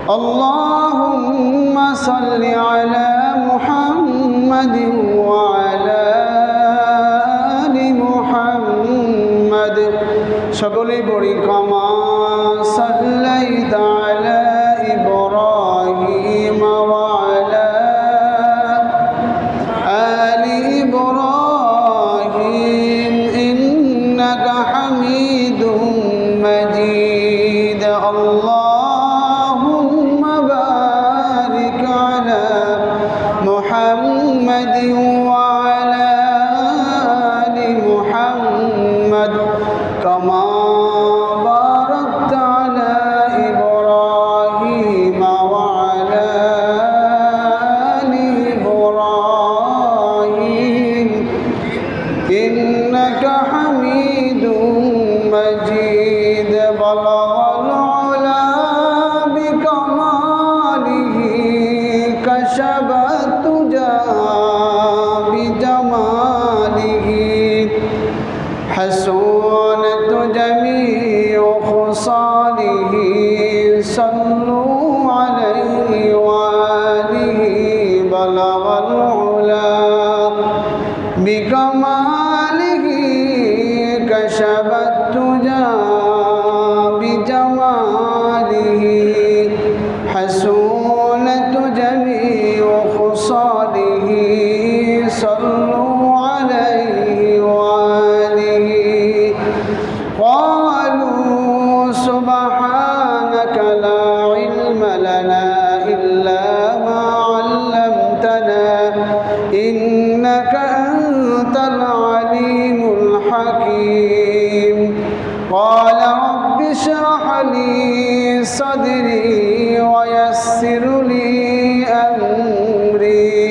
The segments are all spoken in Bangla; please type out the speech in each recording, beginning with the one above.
اللهم صل على محمد وعلى آل محمد সকলেই পড়ি কামা সাল্লাইতা আলা ইব্রাহিম ওয়া আলা আলি ইব্রাহিম ইন্নাকা হামিদুম মাজিদ আল্লাহুম্মা বারিক আলা মুহাম্মাদিন ওয়া আলা আলি মুহাম্মাদ কামা إنك حميد مجيد بلغ العلا بكماله كشف الدجى بجماله حسنت جميع خصاله صلوا عليه وآله بلغ العلا بكماله كشف الدجى بجماله حسنت جميع خصاله صلوا عليه وآله قالوا سبحانك لا علم لنا إلا ما علمتنا إنك أنت العليم الحكيم قال رب اشرح لي صدري ويسر لي أمري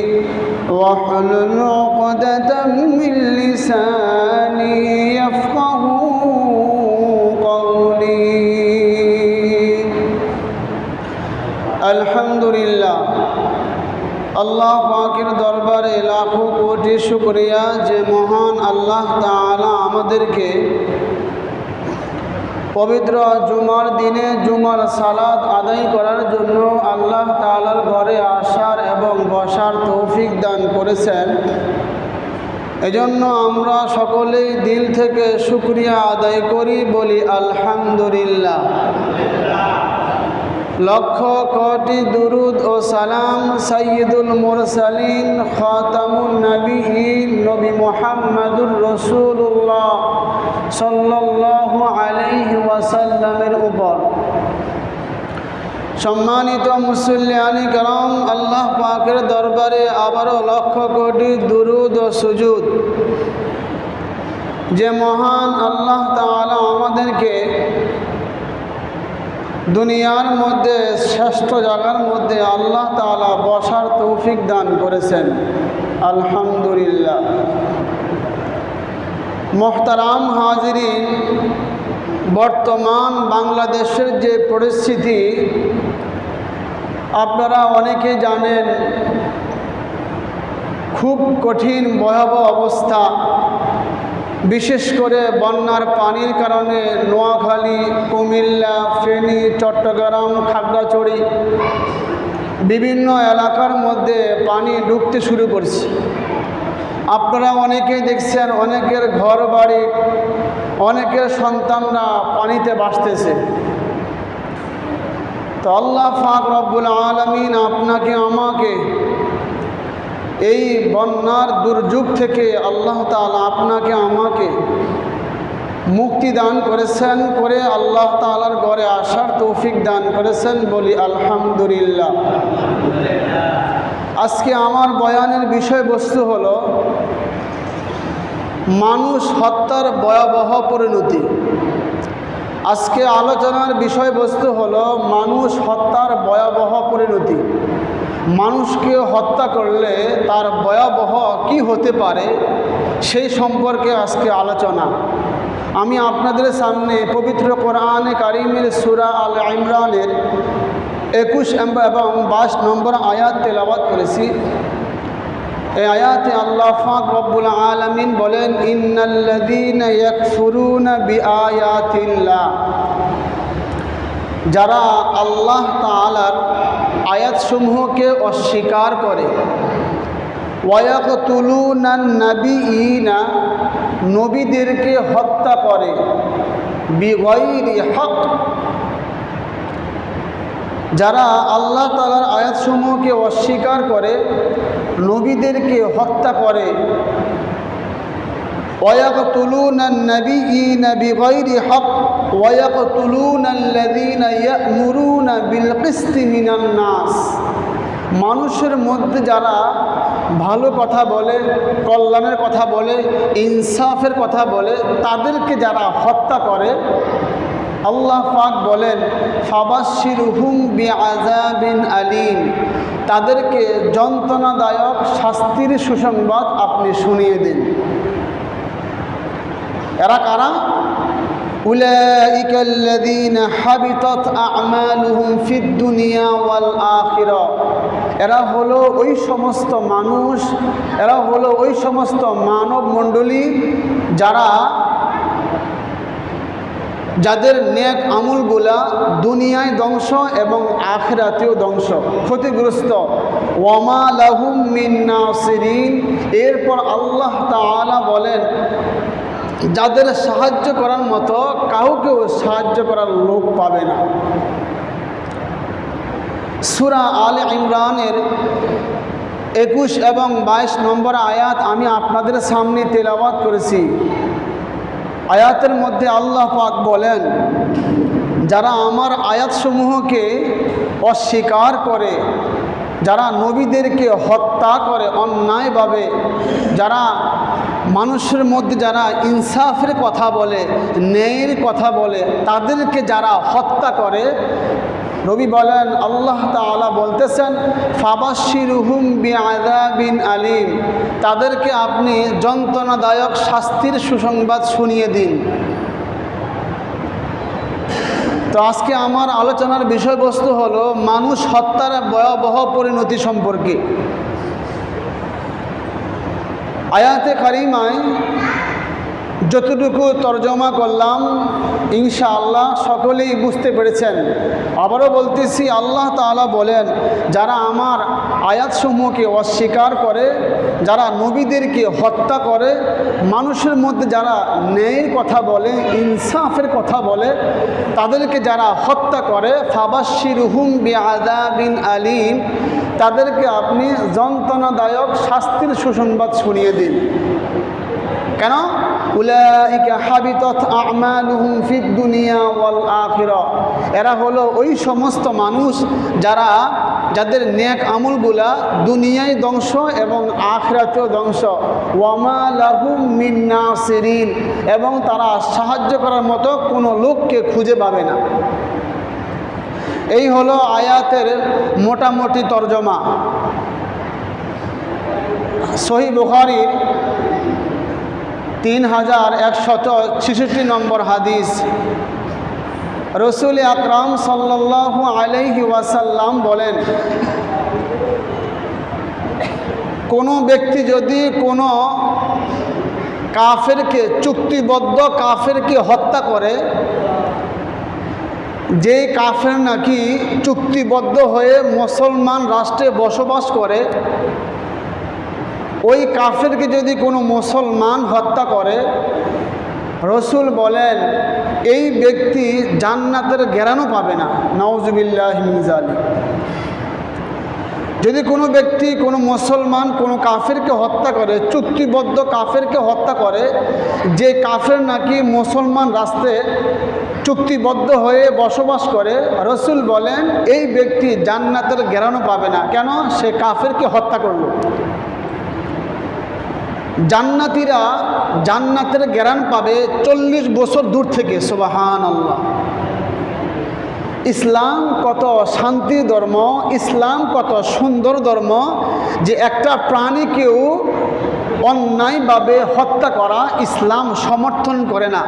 واحلل عقدة من لساني يفقه قولي الحمد لله আল্লাহ পাকের দরবারে লাখো কোটি শুকরিয়া যে মহান আল্লাহ তাআলা আমাদেরকে পবিত্র জুমার দিনে জুমার সালাত আদায় করার জন্য আল্লাহ তাআলার ঘরে আসার এবং বসার তৌফিক দান করেছেন। এজন্য আমরা সকলেই দিল থেকে শুকরিয়া আদায় করি, বলি আলহামদুলিল্লাহ। লক্ষ কোটি দুরুদ ও সালাম সাইয়্যিদুল মুরসালিন খাতামুন নবিয়্যিন নবী মুহাম্মদুর রাসূলুল্লাহ সাল্লাল্লাহু আলাইহি ওয়াসাল্লামের উপর। সম্মানিত মুসল্লিয়ানে কেরাম, আল্লাহ পাকের দরবারে আবারও লক্ষ কোটি দুরুদ ও সুজুদ। যে মহান আল্লাহ তাআলা আমাদেরকে দুনিয়ার মধ্যে শ্রেষ্ঠ জায়গার মধ্যে আল্লাহ তাআলা বসার তৌফিক দান করেছেন, আলহামদুলিল্লাহ। মোহতারাম হাজিরিন, বর্তমান বাংলাদেশের যে পরিস্থিতি আপনারা অনেকে জানেন, খুব কঠিন ভয়াবহ অবস্থা। বিশেষ করে বন্যার পানির কারণে নোয়াখালী, কুমিল্লা, ফেনী, চট্টগ্রাম, খাগড়াছড়ি বিভিন্ন এলাকার মধ্যে পানি ঢুকতে শুরু করছে। আপনারা অনেকেই দেখছেন, অনেকের ঘর বাড়ি, অনেকের সন্তানরা পানিতে ভাসতেছে। তো আল্লাহ পাক রব্বুল আলামিন আপনাকে আমাকে এই বন্যার দুর্যোগ থেকে আল্লাহ তাআলা আপনাকে আমাকে মুক্তি দান করেছেন, করে আল্লাহ তাআলার ঘরে আসার তৌফিক দান করেছেন, বলি আলহামদুলিল্লাহ। আজকে আমার বয়ানের বিষয়বস্তু হলো মানুষ হত্যার ভয়াবহ পরিণতি। আজকে আলোচনার বিষয়বস্তু হলো মানুষ হত্যার ভয়াবহ পরিণতি। মানুষকে হত্যা করলে তার ভয়াবহ কি হতে পারে সেই সম্পর্কে আজকে আলোচনা। আমি আপনাদের সামনে পবিত্র কোরআনে কারিমের সূরা আল ইমরানের 21 এবং 22 নম্বর আয়াত তেলাওয়াত করেছি। এই আয়াতে আল্লাহ পাক রব্বুল আলামিন বলেন, ইন্নাল্লাযীনা ইয়াকফুরুনা বিআয়াতিল্লাহ যারা আল্লাহ তাআলার আয়াতসমূহকে অস্বীকার করে, ওয়ায়াকতুলুনান নাবিয়িনা, নবীদেরকে হত্যা করে, বিগাইরি হক, যারা আল্লাহ তাআলার আয়াতসমূহকে অস্বীকার করে, নবীদেরকে হত্যা করে, ওয়ায়াকতুলুনান নাবিয়িনা বিগাইরি হক ওয়ায়াকতুলুনাল্লাযীনা ইয়া'মুরুনা বিল কিসতি মিনান নাস, মানুষের মধ্যে যারা ভালো কথা বলে, কল্যাণের কথা বলে, ইনসাফের কথা বলে, তাদেরকে যারা হত্যা করে, আল্লাহ পাক বলেন ফাবাশশিরহুম বিআযাবিন আলীম, তাদেরকে যন্ত্রণাদায়ক শাস্তির সুসংবাদ আপনি শুনিয়ে দিন। এরা কারা? উলাইকাল্লাযীনা হাবিতাত আ'মালুহুম ফিদ দুনিয়া ওয়াল আখিরাহ, এরা হলো ওই সমস্ত মানুষ, এরা হলো ওই সমস্ত মানব মণ্ডলী যাদের নেক আমলগুলা দুনিয়ায় ধ্বংস এবং আখিরাতেও ধ্বংস, ক্ষতিগ্রস্ত। ওয়ামা লাহুম মিন নাসিরিন, এরপর আল্লাহ তাআলা বলেন যাদের সাহায্য করার মতো কাউকেও সাহায্য করার লোক পাবে না। সূরা আলে ইমরানের 21 এবং 22 নম্বর আয়াত আমি আপনাদের সামনে তেলাওয়াত করেছি। আয়াতের মধ্যে আল্লাহ পাক বলেন যারা আমার আয়াতসমূহকে অস্বীকার করে, যারা নবীদেরকে হত্যা করে অন্যায়ভাবে, যারা মানুষের মধ্যে যারা ইনসাফের কথা বলে, ন্যায়ের কথা বলে, তাদেরকে যারা হত্যা করে, নবী বলেন, আল্লাহ তাআলা বলতেছেন ফাবাশশিরহুম বিআযাবিন আলীম, তাদেরকে আপনি যন্ত্রণাদায়ক শাস্তির সুসংবাদ শুনিয়ে দিন। তো আজকে আমার আলোচনার বিষয়বস্তু হলো মানুষ হত্যার ভয়াবহ পরিণতি সম্পর্কে। আয়াতে কারিমায় যতটুকু তর্জমা করলাম ইনশাআল্লাহ সকলেই বুঝতে পেরেছেন। আবারও বলতেছি, আল্লাহ তাআলা বলেন যারা আমার আয়াতসমূহকে অস্বীকার করে, যারা নবীদেরকে হত্যা করে, মানুষের মধ্যে যারা ন্যায়ের কথা বলে, ইনসাফের কথা বলে, তাদেরকে যারা হত্যা করে, ফাবাশশিরহুম বিআযাবিন আলীম, তাদেরকে আপনি যন্ত্রণাদায়ক শাস্তির সুসংবাদ শুনিয়ে দিন। কেন? উলাইকা হাবিতাত আ'মালুহুম ফিদ দুনিয়া ওয়াল আখিরাহ, এরা হলো ওই সমস্ত মানুষ যাদের নেক আমলগুলা দুনিয়ায় ধ্বংস এবং আখিরাতেও ধ্বংস। ওয়ামা লাহুম মিন নাসিরিন, এবং তারা সাহায্য করার মতো কোনো লোককে খুঁজে পাবে না। এই হলো আয়াতের মোটামুটি তর্জমা। সহিহ বুখারীর 3166 নম্বর হাদিস, রাসূল আকরাম সাল্লাল্লাহু আলাইহি ওয়াসাল্লাম বলেন, কোনো ব্যক্তি যদি কোনো কাফেরকে, চুক্তিবদ্ধ কাফেরকে হত্যা করে, যে কাফের নাকি চুক্তিবদ্ধ হয়ে মুসলমান রাষ্ট্রে বসবাস করে, ওই কাফেরকে যদি কোনো মুসলমান হত্যা করে, রসুল বলেন এই ব্যক্তি জান্নাতের গ্যারান্টি পাবে না। নাউজুবিল্লাহি মিন যালিক। যদি কোনো ব্যক্তি, কোনো মুসলমান কোনো কাফেরকে হত্যা করে, চুক্তিবদ্ধ কাফেরকে হত্যা করে, যে কাফের নাকি মুসলমান রাষ্ট্রে চুক্তিবদ্ধ হয়ে বসবাস করে, রসুল বলেন এই ব্যক্তি জান্নাতের গ্যারান্টি পাবে না। কেন? সে কাফেরকে হত্যা করলো। জান্নাতীরা জান্নাতের গ্যারান্টি পাবে 40 বছর দূর থেকে। সুবহানাল্লাহ। ইসলাম কত শান্তি ধর্ম, ইসলাম কত সুন্দর ধর্ম, যে একটা প্রাণীকেও অন্যায়ভাবে হত্যা করা ইসলাম সমর্থন করে না।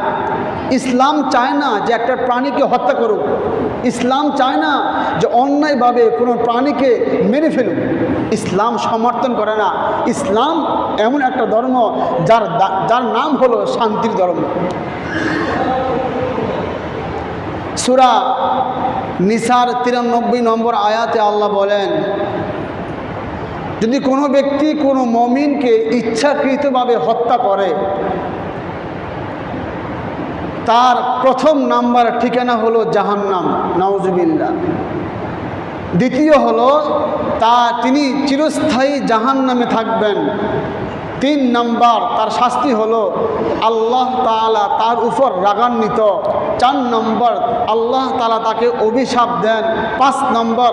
ইসলাম চায় না যে একটা প্রাণীকে হত্যা করুক। ইসলাম চায় না যে অন্যায়ভাবে কোনো প্রাণীকে মেরে ফেলুক। ইসলাম সমর্থন করে না। ইসলাম এমন একটা ধর্ম যার নাম হলো শান্তির ধর্ম। সূরা নিসার 93 নম্বর আয়াতে আল্লাহ বলেন, যদি কোনো ব্যক্তি কোনো মুমিনকে ইচ্ছাকৃতভাবে হত্যা করে, তার প্রথম নাম্বার ঠিকানা হলো জাহান্নাম, নাউজুবিল্লাহ। দ্বিতীয় হলো তিনি চিরস্থায়ী জাহান্নামে থাকবেন। 3 নাম্বার তার শাস্তি হলো আল্লাহ তাআলা তার উপর রাগান্বিত। 4 নম্বর আল্লাহ তাআলা তাকে অভিশাপ দেন। 5 নম্বর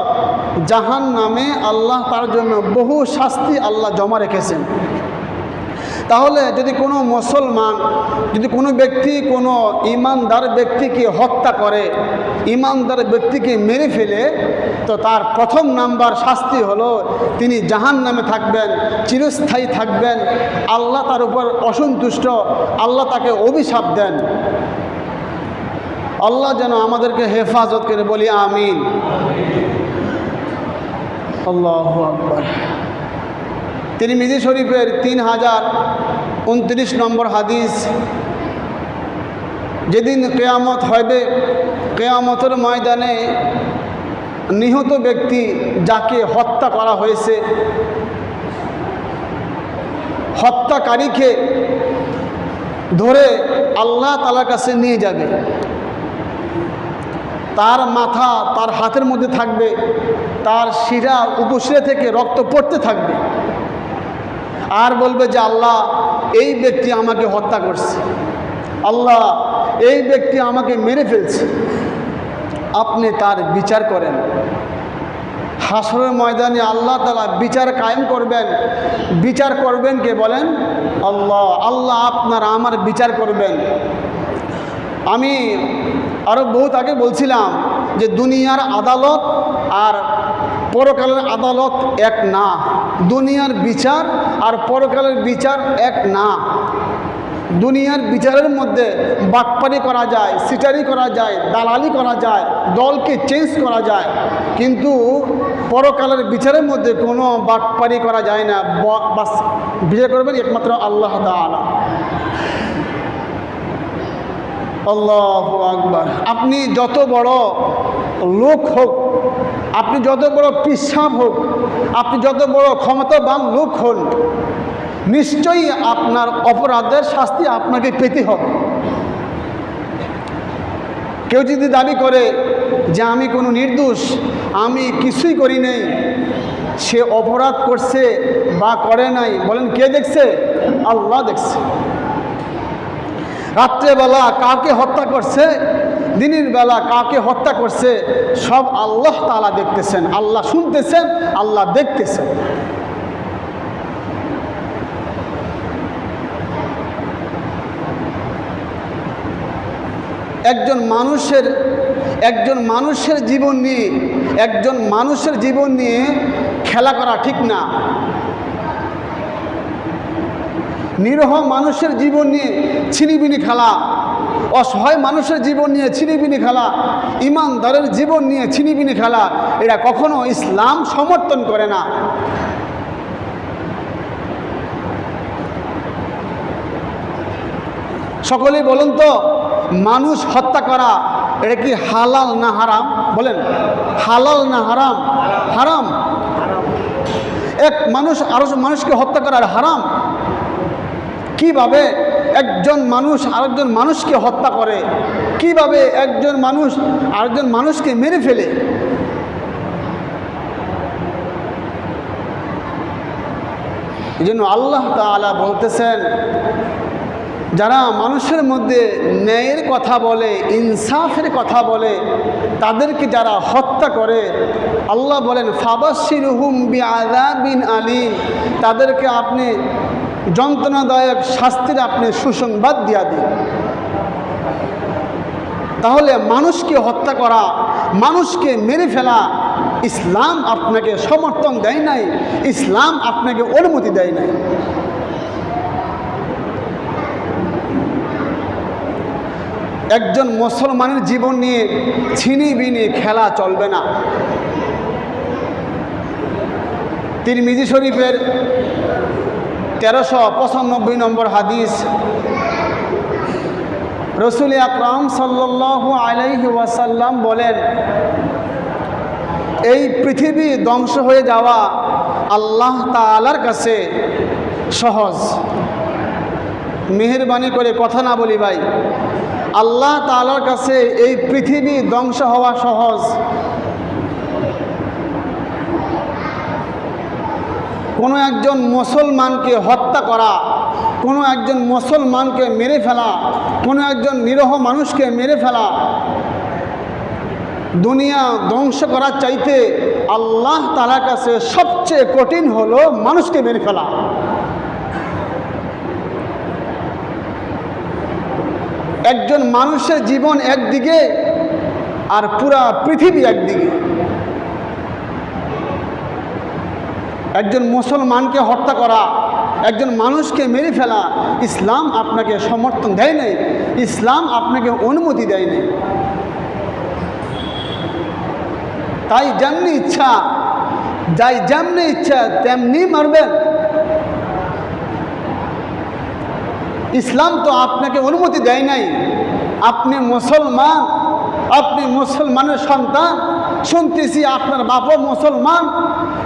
জাহান্নামে আল্লাহ তার জন্য বহু শাস্তি আল্লাহ জমা রেখেছেন। তাহলে যদি কোনো মুসলমান, যদি কোনো ব্যক্তি কোনো ইমানদার ব্যক্তিকে হত্যা করে, ইমানদার ব্যক্তিকে মেরে ফেলে, তো তার প্রথম নাম্বার শাস্তি হলো তিনি জাহান্নামে থাকবেন, চিরস্থায়ী থাকবেন। আল্লাহ তার উপর অসন্তুষ্ট, আল্লাহ তাকে অভিশাপ দেন। আল্লাহ যেন আমাদেরকে হেফাজত করে, বলি আমিন। আল্লাহু আকবার। তিরমিজি শরীফের 3029 নম্বর হাদিস, যেদিন কিয়ামত হবে, কিয়ামতের ময়দানে নিহত ব্যক্তি যাকে হত্যা করা হয়েছে, হত্যাকারীকে ধরে আল্লাহ তাআলার কাছে নিয়ে যাবে। তার মাথা তার হাতের মধ্যে থাকবে, তার শিরা উপশিরা থেকে রক্ত পড়তে থাকবে, আর বলবে যে আল্লাহ, এই ব্যক্তি আমাকে হত্যা করছে, আল্লাহ এই ব্যক্তি আমাকে মেরে ফেলছে, আপনি তার বিচার করেন। হাসরের ময়দানে আল্লাহ তাআলা বিচার কায়েম করবেন। বিচার করবেন কে বলেন? আল্লাহ। আল্লাহ আপনার আমার বিচার করবেন। আমি আরও বহুত আগে বলছিলাম যে দুনিয়ার আদালত আর পরকালের আদালত এক না। দুনিয়ার বিচার আর পরকালের বিচার এক না। দুনিয়ার বিচারের মধ্যে বাটপারি করা যায়, সিটারি করা যায়, দালালি করা যায়, দলকে চেঞ্জ করা যায়, কিন্তু পরকালের বিচারের মধ্যে কোনো বাটপারি করা যায় না। বাস বিচার করবেন একমাত্র আল্লাহ তাআলা। আল্লাহু আকবার। আপনি যত বড় লোক হোক, আপনি যত বড় পিসাব হোক, আপনি যত বড় ক্ষমতাবান লোক হন, নিশ্চয়ই আপনার অপরাধের শাস্তি আপনাকে পেতে হবে। কেউ যদি দাবি করে যে আমি কোনো নির্দোষ, আমি কিছুই করি নাই, সে অপরাধ করছে বা করে নাই, বলেন কে দেখছে? আল্লাহ দেখছে। রাত্রেবেলা কাকে হত্যা করছে, দিনের বেলা কাকে হত্যা করছে, সব আল্লাহ তাআলা দেখতেছেন, আল্লাহ শুনতেছেন, আল্লাহ দেখতেছেন। একজন মানুষের জীবন নিয়ে খেলা করা ঠিক না। নিরহ মানুষের জীবন নিয়ে ছিনিবিনি খেলা, অসহায় মানুষের জীবন নিয়ে ছিনিবিনি খেলা, ইমানদারের জীবন নিয়ে ছিনিবিনি খেলা, এটা কখনো ইসলাম সমর্থন করে না। সকলেই বলুন তো, মানুষ হত্যা করা এটা কি হালাল না হারাম? বলেন, হালাল না হারাম? হারাম। এক মানুষ আরো মানুষকে হত্যা করা হারাম। কিভাবে একজন মানুষ আরেকজন মানুষকে হত্যা করে? কিভাবে একজন মানুষ আরেকজন মানুষকে মেরে ফেলে? এই জন্য আল্লাহ তাআলা বলতেছেন, যারা মানুষের মধ্যে ন্যায়ের কথা বলে, ইনসাফের কথা বলে, তাদেরকে যারা হত্যা করে, আল্লাহ বলেন ফাবাশশিরহুম বিআযাবিন আলীম, তাদেরকে আপনি যন্ত্রণাদায়ক শাস্তির আপনি সুসংবাদ দিয়া দিন। তাহলে মানুষকে হত্যা করা, মানুষকে মেরে ফেলা ইসলাম আপনাকে সমর্থন দেয় নাই, ইসলাম আপনাকে অনুমতি দেয় নাই। একজন মুসলমানের জীবন নিয়ে ছিনিবিনি খেলা চলবে না। তিরমিজি শরীফের 1395 নম্বর হাদিস, রাসূল আকরাম সাল্লাল্লাহু আলাইহি ওয়াসাল্লাম বলেন, এই পৃথিবী ধ্বংস হয়ে যাওয়া আল্লাহ তাআলার কাছে সহজ। মেহেরবানি করে কথা না বলি ভাই, আল্লাহ তাআলার কাছে এই পৃথিবী ধ্বংস হওয়া সহজ। কোনো একজন মুসলমানকে হত্যা করা, কোনো একজন মুসলমানকে মেরে ফেলা, কোনো একজন নিরীহ মানুষকে মেরে ফেলা, দুনিয়া ধ্বংস করার চাইতে আল্লাহ তাআলার কাছে সবচেয়ে কঠিন হলো মানুষকে মেরে ফেলা। একজন মানুষের জীবন একদিকে আর পুরা পৃথিবী একদিকে। একজন মুসলমানকে হত্যা করা, একজন মানুষকে মেরে ফেলা ইসলাম আপনাকে সমর্থন দেয় নাই, ইসলাম আপনাকে অনুমতি দেয় নাই। তাই যেমনি ইচ্ছা, যাই যেমনি ইচ্ছা তেমনি মারবেন। ইসলাম তো আপনাকে অনুমতি দেয় নাই। আপনি মুসলমান, আপনি মুসলমানের সন্তান, শুনতেছি আপনার বাপও মুসলমান,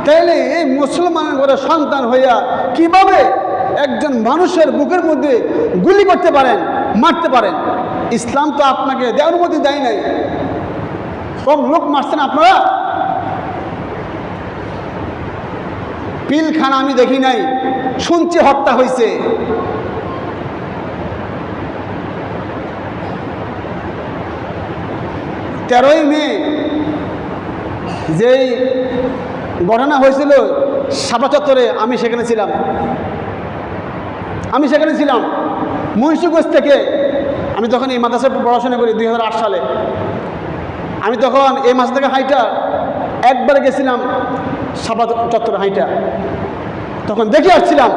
তাইলে এই মুসলমানের ঘরে সন্তান হইয়া কিভাবে একজন মানুষের বুকের মধ্যে গুলি করতে পারেন, মারতে পারেন? ইসলাম তো আপনাকে অনুমতি দেয় নাই। কম লোক মারছেন আপনারা? পিলখানা আমি দেখি নাই, শুনছি হত্যা হয়েছে। তেরোই মে যেই ঘটনা হয়েছিল শাপলা চত্বরে, আমি সেখানে ছিলাম। মুন্সিগঞ্জ থেকে। আমি তখন এই মাদ্রাসায় পড়াশোনা করি 2008 সালে। আমি তখন এই মাস থেকে হাইটা একবার গেছিলাম শাপলা চত্বরে হাইটা, তখন দেখে আসছিলাম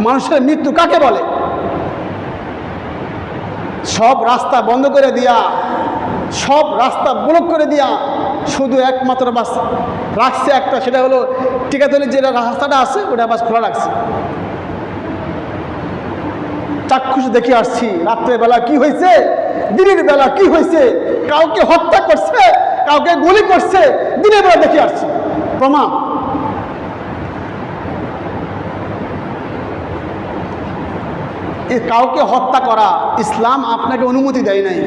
মানুষের মৃত্যু কাকে বলে। সব রাস্তা বন্ধ করে দিয়া, সব রাস্তা ব্লক করে দিয়া শুধু একমাত্র বাস রাখছে একটা, সেটা হলো টিকাতলির যে রাস্তাটা আছে ওটা বাস খোলা রাখছে। চাক্ষুষ দেখে আসছি রাত্রেবেলা কি হয়েছে, দিনের বেলা কি হয়েছে, কাউকে হত্যা করছে, কাউকে গুলি করছে, দিনের বেলা দেখে আসছি প্রমাণ। কাউকে হত্যা করা ইসলাম আপনাকে অনুমতি দেয় নাই।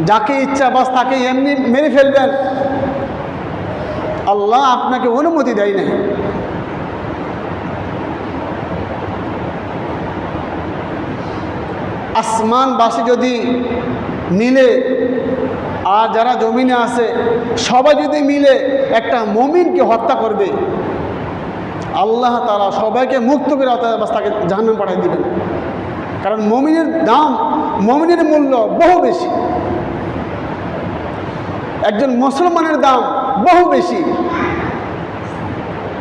যাকে ইচ্ছা বাস তাকে এমনি মেরে ফেলবেন, আল্লাহ আপনাকে অনুমতি দেয় নাই। আসমানবাসী যদি মিলে আর যারা জমিনে আছে সবাই যদি মিলে একটা মুমিনকে হত্যা করবে, আল্লাহ তাআলা সবাইকে মুক্ত করে তাকে জাহান্নামে পাঠিয়ে দিবেন। কারণ মুমিনের দাম, মুমিনের মূল্য বহু বেশি, একজন মুসলমানের দাম বহু বেশি।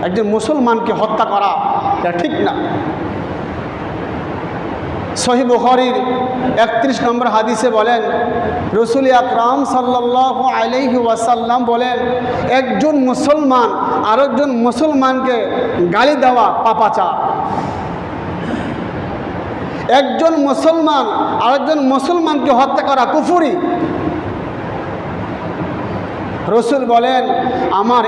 একজন মুসলমানকে হত্যা করা এটা ঠিক না। সহিহ বুখারীর 31 নম্বর হাদিসে বলেন, রাসূল আকরাম সাল্লাল্লাহু আলাইহি ওয়াসাল্লাম বলেন, একজন মুসলমান আরেকজন মুসলমানকে গালি দেওয়া পাপাচার। একজন মুসলমান আরেকজন মুসলমানকে হত্যা করা কুফরি। রাসূল বলেন, আমার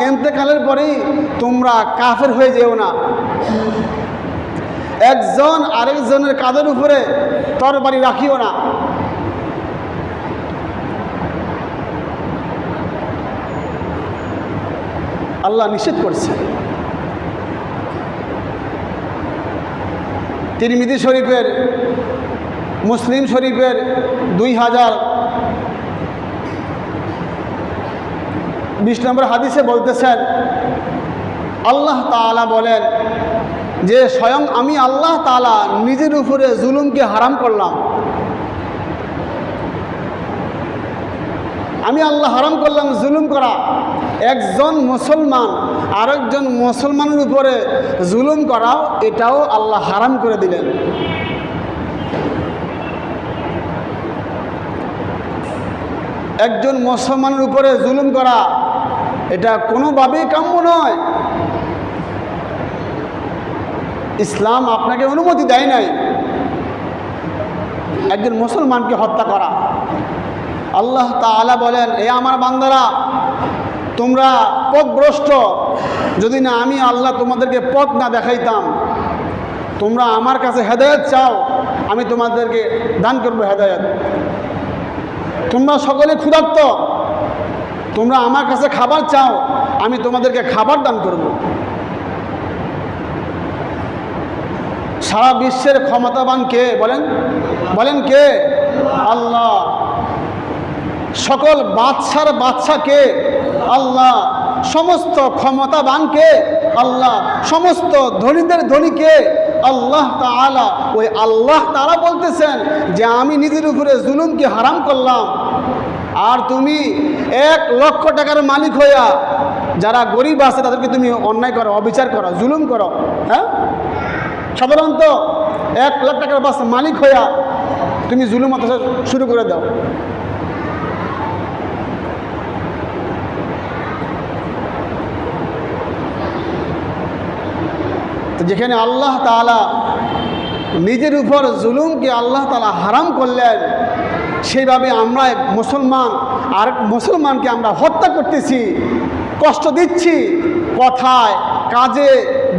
এন্তেকালের পরেই তোমরা কাফের হয়ে যেও না। একজন আরেকজনের কাঁধের উপরে তরবারি রাখিও না। আল্লাহ নিষেধ করছে। তিরমিজি শরীফের, মুসলিম শরীফের 2020 নম্বর হাদিসে বলতেছেন, আল্লাহ তাআলা বলেন যে স্বয়ং আমি আল্লাহ তাআলা নিজের উপরে জুলুমকে হারাম করলাম। আমি আল্লাহ হারাম করলাম জুলুম করা। একজন মুসলমান আরেকজন মুসলমানের উপরে জুলুম করাও এটাও আল্লাহ হারাম করে দিলেন। একজন মুসলমানের উপরে জুলুম করা এটা কোনোভাবেই কাম্য নয়। ইসলাম আপনাকে অনুমতি দেয় নাই। একজন মুসলমানকে হত্যা করা। আল্লাহ তাআলা বলেন, এ আমার বান্দারা, তোমরা পথভ্রষ্ট, যদি না আমি আল্লাহ তোমাদেরকে পথ না দেখাইতাম। তোমরা আমার কাছে হেদায়েত চাও, আমি তোমাদেরকে দান করবো হেদায়েত। তোমরা সকলে ক্ষুধার্ত, তোমরা আমার কাছে খাবার চাও, আমি তোমাদেরকে খাবার দান করব। সারা বিশ্বের ক্ষমতাবান কে বলেন? বলেন কে? আল্লাহ। সকল বাদশার বাদশা কে? আল্লাহ। সমস্ত ক্ষমতাবান কে? আল্লাহ। সমস্ত ধনীদের ধনী কে? আল্লাহ তাআলা। ওই আল্লাহ তাআলা বলতেছেন যে আমি নিজের উপরে জুলুমকে হারাম করলাম, আর তুমি 1 লক্ষ টাকার মালিক হইয়া যারা গরিব আছে তাদেরকে তুমি অন্যায় করো, অবিচার করো, জুলুম করো। হ্যাঁ, সাধারণত 1 লাখ টাকার বাস মালিক হইয়া তুমি জুলুম অত্যাচার শুরু করে দাও। তো যেখানে আল্লাহ তাআলা নিজের উপর জুলুমকে আল্লাহ তাআলা হারাম করলেন, সেইভাবে আমরা মুসলমান আর মুসলমানকে আমরা হত্যা করতেছি, কষ্ট দিচ্ছি, কথায় কাজে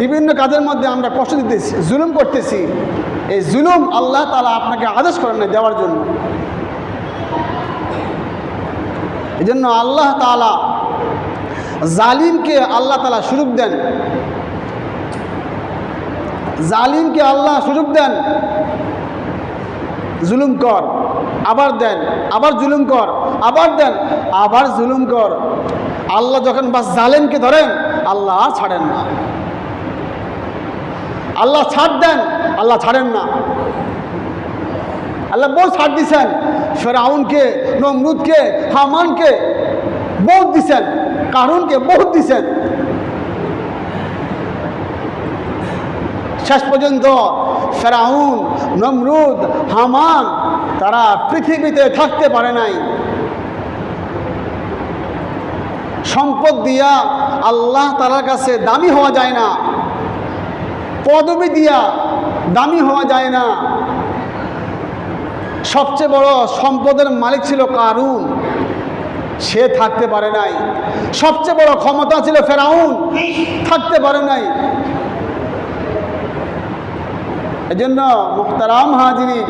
বিভিন্ন কাজের মধ্যে আমরা কষ্ট দিতেছি, জুলুম করতেছি। এই জুলুম আল্লাহ তাআলা আপনাকে আদেশ করেন না দেওয়ার জন্য। এই জন্য আল্লাহ তাআলা জালিমকে আল্লাহ তাআলা সুযোগ দেন, জালিমকে আল্লাহ সুযোগ দেন, জুলুম কর, আবার দেন, আবার জুলুম কর, আবার দেন, আবার জুলুম কর। আল্লাহ যখন বাস জালেমকে ধরেন, আল্লাহ আর ছাড়েন না। আল্লাহ ছাড় দেন, আল্লাহ ছাড়েন না। আল্লাহ বহু ছাড় দিছেন, ফেরাউনকে, নমরুদকে, হামানকে বহুত দিছেন, কারুনকে বহুত দিছেন। শেষ পর্যন্ত ফেরাউন, নমরুদ, হামান তারা পৃথিবীতে থাকতে পারে নাই। সম্পদ দিয়া আল্লাহ তাআলার কাছে দামি হওয়া যায় না, পদবি দিয়া দামি হওয়া যায় না। সবচেয়ে বড় সম্পদের মালিক ছিল কারুন, সে থাকতে পারে নাই। সবচেয়ে বড় ক্ষমতা ছিল ফেরাউন, থাকতে পারে নাই। এজন্য মুহতারাম হাজিরিন,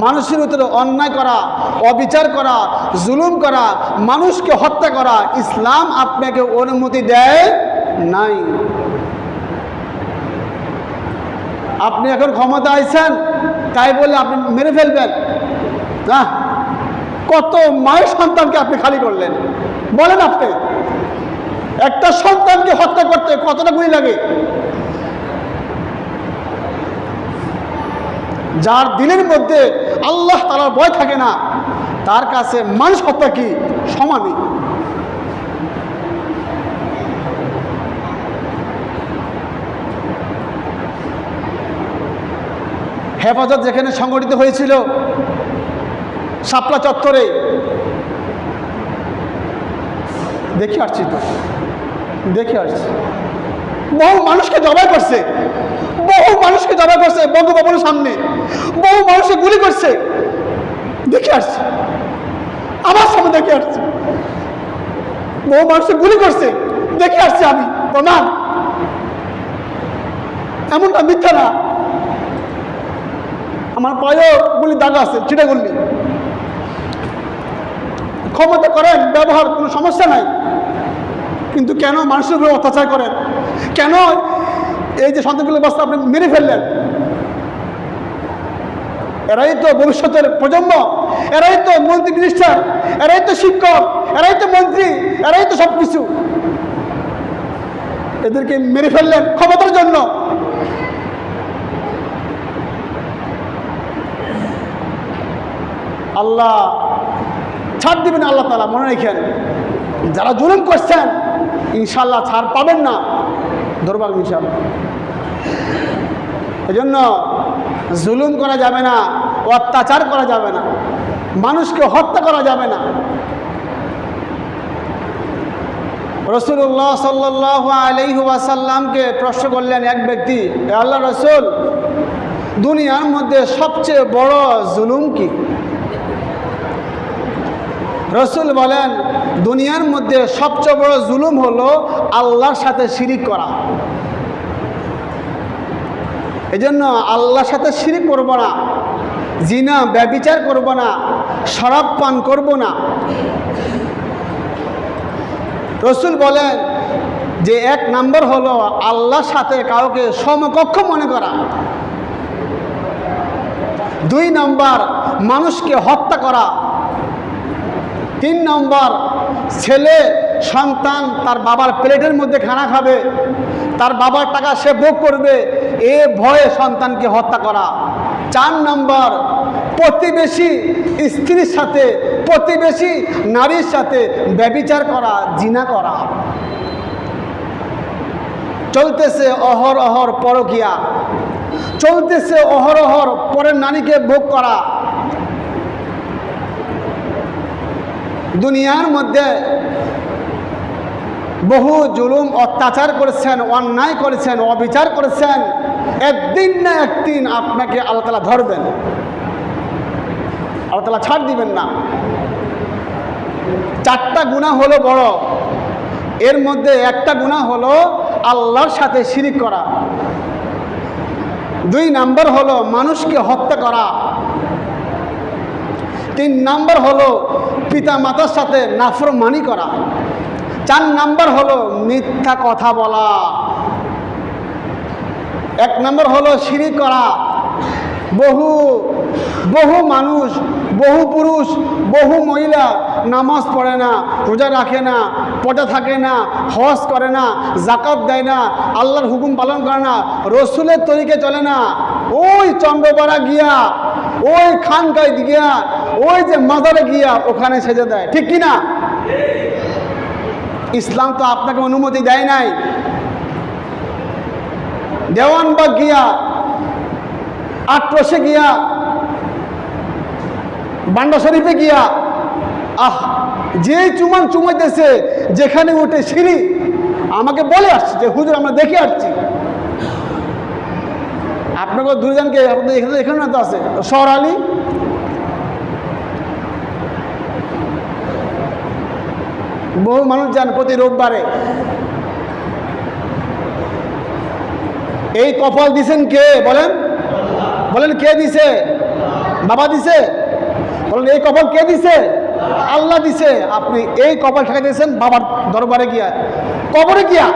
মানুষের উপরে অন্যায় করা, অবিচার করা, জুলুম করা, মানুষকে হত্যা করা ইসলাম আপনাকে অনুমতি দেয় নাই। আপনি এখন ক্ষমতা আইছেন তাই বলে আপনি মেরে ফেলবেন না। কত মায়ের সন্তানকে আপনি খালি করলেন বলেন? আপনি একটা সন্তানকে হত্যা করতে কতটা গুলি লাগে? যার দিলের মধ্যে আল্লাহ তাআলার ভয় থাকে না, তার কাছে মানুষ হত্যা কি সমানই। হেফাজত যেখানে সংগঠিত হয়েছিল শাপলা চত্বরে, দেখে আসছি তো, দেখে আসছি বহু মানুষকে জবাই করছে, বহু মানুষকে জবাই করছে বঙ্গভবনের সামনে, বহু মানুষকে গুলি করছে, দেখে আসছি, আমার সামনে দেখে আসছি। বহু মানুষকে গুলি করছে, দেখে আসছি আমি, প্রমাণ। এমনটা মিথ্যা না, আমার পায়েও গুলি দাগ আছে, চিটা গুলি। ক্ষমতা করেন, ব্যবহার, কোনো সমস্যা নাই, কিন্তু কেন মানুষের উপরে অত্যাচার করেন? কেন এই যে সন্তানগুলো বাচ্চা আপনি মেরে ফেললেন? এরাই তো ভবিষ্যতের প্রজন্ম, এরাই তো মন্ত্রী মিনিস্টার, এরাই তো শিক্ষক, এরাই তো মন্ত্রী, এরাই তো সবকিছু। এদেরকে মেরে ফেললেন ক্ষমতার জন্য। আল্লাহ ছাড় দিবেন, আল্লাহ তাআলা মনে রাখেন। যারা জুলুম করছেন ইনশাআল্লাহ ছাড় পাবেন না, দুর্ভাগ ইনশাআল্লাহ। এজন্য জুলুম করা যাবে না, অত্যাচার করা যাবে না, মানুষকে হত্যা করা যাবে না। রাসূলুল্লাহ সাল্লাল্লাহু আলাইহি ওয়াসাল্লামকে প্রশ্ন করলেন এক ব্যক্তি, হে আল্লাহর রাসূল, দুনিয়ার মধ্যে সবচেয়ে বড় জুলুম কি? রসুল বলেন দুনিয়ার মধ্যে সবচেয়ে বড় জুলুম হলো আল্লাহর সাথে শিরিক করা। এজন্য আল্লাহর সাথে শিরিক করব না, জিনা ব্যভিচার করব না, শরাব পান করব না। রসুল বলেন যে 1 নম্বর হলো আল্লাহর সাথে কাউকে সমকক্ষ মনে করা। 2 নম্বর মানুষকে হত্যা করা। 3 নম্বর ছেলে সন্তান তার বাবার প্লেটের মধ্যে খানা খাবে, তার বাবার টাকা সে ভোগ করবে, এ ভয়ে সন্তানকে হত্যা করা। 4 নম্বর প্রতিবেশী স্ত্রীর সাথে, প্রতিবেশী নারীর সাথে ব্যভিচার করা, জিনা করা। চলতেছে অহরহ পরকিয়া, চলতেছে অহরহ পরের নারীকে ভোগ করা। দুনিয়ার মধ্যে বহু জুলুম অত্যাচার করেছেন, অন্যায় করেছেন, অবিচার করেছেন। একদিন না একদিন আপনাকে আল্লাহ তাআলা ধরবেন, আল্লাহ তাআলা ছাড় দিবেন না। 4টা গুনাহ হলো বড়, এর মধ্যে একটা গুনাহ হলো আল্লাহর সাথে শিরিক করা। 2 নম্বর হলো মানুষকে হত্যা করা। 3 নম্বর হলো পিতা মাতার সাথে নাফরমানি করা। 4 নম্বর হলো মিথ্যা কথা বলা। 1 নম্বর হলো শিরিক করা। বহু মানুষ, বহু পুরুষ, বহু মহিলা নামাজ পড়ে না, রোজা রাখে না, পর্দা থাকে না, হজ করে না, যাকাত দেয় না, আল্লাহর হুকুম পালন করে না, রসুলের তরিকে চলে না, ওই চন্দ্রপাড়া গিয়া, ওই খানকায় গিয়া, ওই যে মাজারে গিয়া ওখানে সেজে দেয়। ঠিক কিনা? ইসলাম তো আপনাকে অনুমতি দেয় নাই। দেওয়ানবাগ গিয়া, আটরসে গিয়া, বান্ডা শরীফে গিয়া যে চুমান চুমাইতেছে, যেখানে উঠে সিঁড়ি, আমাকে বলে আসছে যে হুজুর আমরা দেখে আসছি। আপনাকে দুজনকে এখানে না তো আছে শহর আলী, বহু মানুষ যান প্রতি রোববারে। এই কপাল দিছেন কে? বলেন বলেন কে দিছে? বাবা দিছে? বলেন এই কপাল কে দিছে? আল্লাহ দিছে। আপনি এই কপাল ঠেকা দিয়েছেন বাবার দরবারে গিয়া, কবরে গিয়া।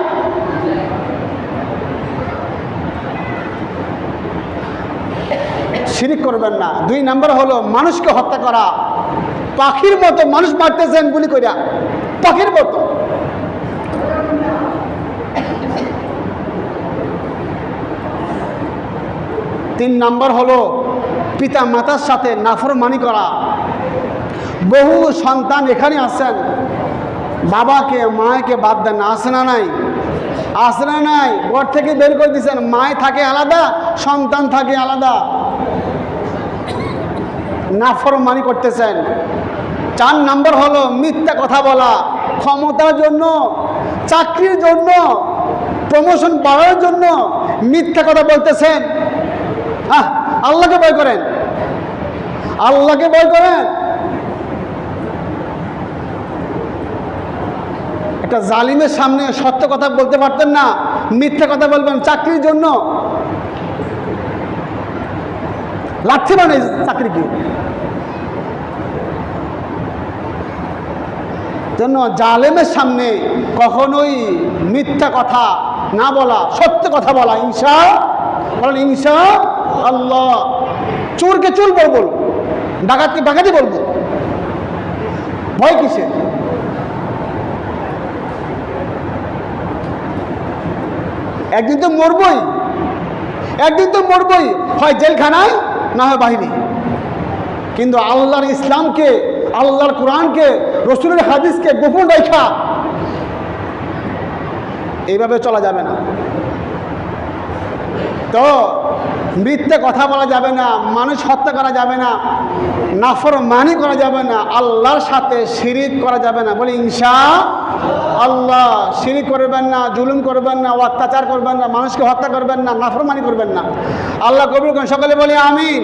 শিরিক করবেন না। 2 নম্বর হলো মানুষকে হত্যা করা। পাখির মতো মানুষ মারতেছেন গুলি করিয়া, পাখির মতো। 3 নম্বর হলো পিতা মাতার সাথে নাফরমানি করা। বহু সন্তান এখানে আছেন, বাবাকে মাকে বাদ দেন না, আসে না নাই? আসে না নাই? ঘর থেকে বের করে দিচ্ছেন, মায় থাকে আলাদা, সন্তান থাকে আলাদা, নাফরমানি করতেছেন। 4 নম্বর হলো মিথ্যা কথা বলা। ক্ষমতার জন্য, চাকরির জন্য, প্রমোশন বাড়ার জন্য মিথ্যা কথা বলতেছেন। আল্লাহকে ভয় করেন, আল্লাহকে ভয় করেন। একটা জালিমের সামনে সত্য কথা বলতে পারতেন না, মিথ্যা কথা বলবেন চাকরির জন্য। লাঠি মানে চাকরি কি জন্য? জালেমের সামনে কখনোই মিথ্যা কথা না বলা, সত্য কথা বলা। ইনশাআল্লাহ। চোরকে চোর বলবো, ডাকাতকে ডাকাতি বলবো, ভয় কিসে? একদিন তো মরবই, একদিন তো মরবই, হয় জেলখানায় না হয় বাহিনী। কিন্তু আল্লাহর ইসলামকে, আল্লাহর কোরআনকে, রসুলের হাদিসকে গোপন রাখা, এইভাবে চলা যাবে না। তো মিথ্যে কথা বলা যাবে না, মানুষ হত্যা করা যাবে না, নাফরমানি করা যাবে না, আল্লাহর সাথে শিরিক করা যাবে না। বলি ইনশাআল্লাহ। আল্লাহ শিরক করবেন না, জুলুম করবেন না, অত্যাচার করবেন না, মানুষকে হত্যা করবেন না, নাফরমানি করবেন না। আল্লাহ কবুল করেন। সকলে বলি আমিন।